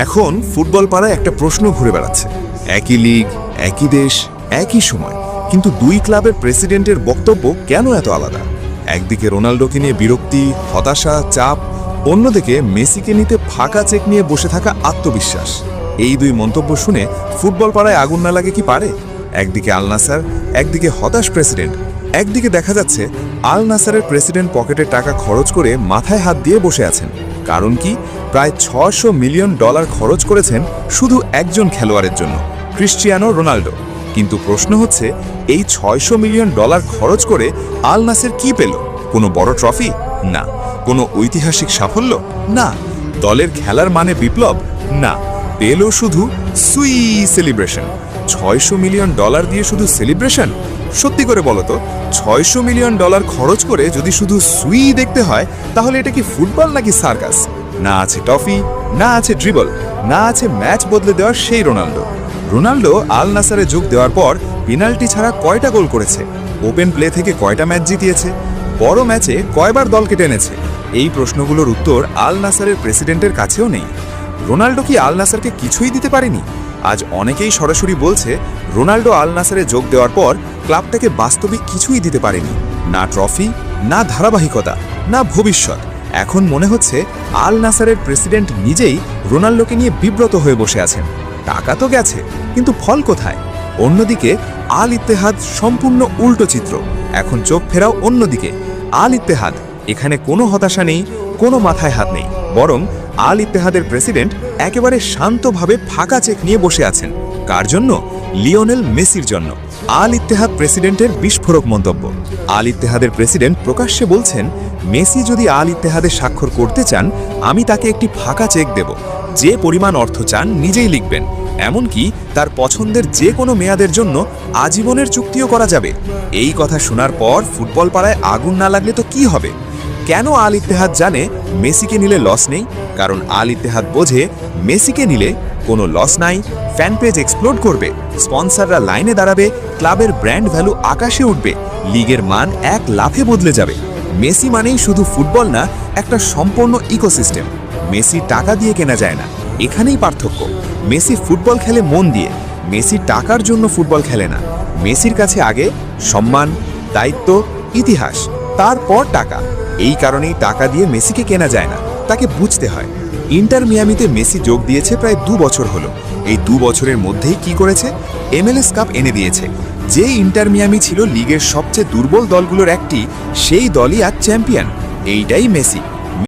এখন ফুটবল পাড়ায় একটা প্রশ্ন ঘুরে বেড়াচ্ছে। একই লিগ, একই দেশ, একই সময়, কিন্তু দুই ক্লাবের প্রেসিডেন্টের বক্তব্য কেন এত আলাদা? একদিকে রোনাল্ডোকে নিয়ে বিরক্তি, হতাশা, চাপ, অন্যদিকে মেসিকে নিতে ফাঁকা চেক নিয়ে বসে থাকা আত্মবিশ্বাস। এই দুই মন্তব্য শুনে ফুটবল পাড়ায় আগুন না লাগে কি পারে? একদিকে আল নাসার, একদিকে হতাশ প্রেসিডেন্ট। একদিকে দেখা যাচ্ছে আল নাসারের প্রেসিডেন্ট পকেটে টাকা খরচ করে মাথায় হাত দিয়ে বসে আছেন। কারণ কি? প্রায় $600 মিলিয়ন খরচ করেছেন শুধু একজন খেলোয়াড়ের জন্য, ক্রিশ্চিয়ানো রোনাল্ডো। কিন্তু প্রশ্ন হচ্ছে, এই $600 মিলিয়ন খরচ করে আল নাসের কি পেল? কোনো বড় ট্রফি? না। কোনো ঐতিহাসিক সাফল্য? না। দলের খেলার মানে বিপ্লব? না। পেল শুধু সুই সেলিব্রেশন। $600 মিলিয়ন দিয়ে শুধু সেলিব্রেশন? সত্যি করে বলো তো, $600 মিলিয়ন খরচ করে যদি শুধু সুই দেখতে হয়, তাহলে এটা কি ফুটবল নাকি সার্কাস? না আছে ট্রফি, না আছে ড্রিবল, না আছে ম্যাচ বদলে দেওয়ার সেই রোনাল্ডো। রোনাল্ডো আল নাসারে যোগ দেওয়ার পর পেনাল্টি ছাড়া কয়টা গোল করেছে? ওপেন প্লে থেকে কয়টা ম্যাচ জিতিয়েছে? বড় ম্যাচে কয়বার দলকে টেনেছে? এই প্রশ্নগুলোর উত্তর আল নাসারের প্রেসিডেন্টের কাছেও নেই। রোনাল্ডো কি আল নাসারকে কিছুই দিতে পারেনি? আজ অনেকেই সরাসরি বলছে, রোনাল্ডো আল নাসারে যোগ দেওয়ার পর ক্লাবটাকে বাস্তবিক কিছুই দিতে পারেনি। না ট্রফি, না ধারাবাহিকতা, না ভবিষ্যৎ। এখন মনে হচ্ছে আল নাসারের প্রেসিডেন্ট নিজেই রোনাল্ডোকে নিয়ে বিব্রত হয়ে বসে আছেন। টাকা তো গেছে, কিন্তু ফল কোথায়? অন্যদিকে আল ইত্তেহাদ সম্পূর্ণ উল্টো চিত্র। এখন চোখ ফেরাও অন্যদিকে। আল ইত্তেহাদ, এখানে কোনো হতাশা নেই, কোনো মাথায় হাত নেই, বরং আল ইত্তেহাদের প্রেসিডেন্ট একেবারে শান্তভাবে ফাঁকা চেক নিয়ে বসে আছেন। কার জন্য? লিওনেল মেসির জন্য। আল ইত্তেহাদ প্রেসিডেন্টের বিস্ফোরক মন্তব্য। আল ইত্তেহাদের প্রেসিডেন্ট প্রকাশ্যে বলছেন, মেসি যদি আল ইত্তেহাদে স্বাক্ষর করতে চান, আমি তাকে একটি ফাঁকা চেক দেব। যে পরিমাণ অর্থ চান নিজেই লিখবেন, এমনকি তার পছন্দের যে কোনো মেয়াদের জন্য আজীবনের চুক্তিও করা যাবে। এই কথা শোনার পর ফুটবল পাড়ায় আগুন না লাগলে তো কি হবে? কেন আল ইত্তেহাদ জানে মেসিকে নিলে লস নেই? কারণ আল ইত্তেহাদ বোঝে, মেসিকে নিলে কোনো লস নাই, ফ্যান পেজ এক্সপ্লোড করবে, স্পন্সররা লাইনে দাঁড়াবে, ক্লাবের ব্র্যান্ড ভ্যালু আকাশে উঠবে, লিগের মান এক লাফে বদলে যাবে। মেসি মানেই শুধু ফুটবল না, একটা সম্পূর্ণ ইকোসিস্টেম। মেসি টাকা দিয়ে কেনা যায় না, এখানেই পার্থক্য। মেসি ফুটবল খেলে মন দিয়ে, মেসি টাকার জন্য ফুটবল খেলে না। মেসির কাছে আগে সম্মান, দায়িত্ব, ইতিহাস, তারপর টাকা। এই কারণেই টাকা দিয়ে মেসিকে কেনা যায় না, তাকে বুঝতে হয়। ইন্টার মিয়ামিতে মেসি যোগ দিয়েছে প্রায় 2 বছর হলো। এই 2 বছরের মধ্যেই কি করেছে? MLS কাপ এনে দিয়েছে। যে ইন্টার মিয়ামি ছিল লিগের সবচেয়ে দুর্বল দলগুলোর একটি, সেই দলই আজ চ্যাম্পিয়ন। এইটাই মেসি।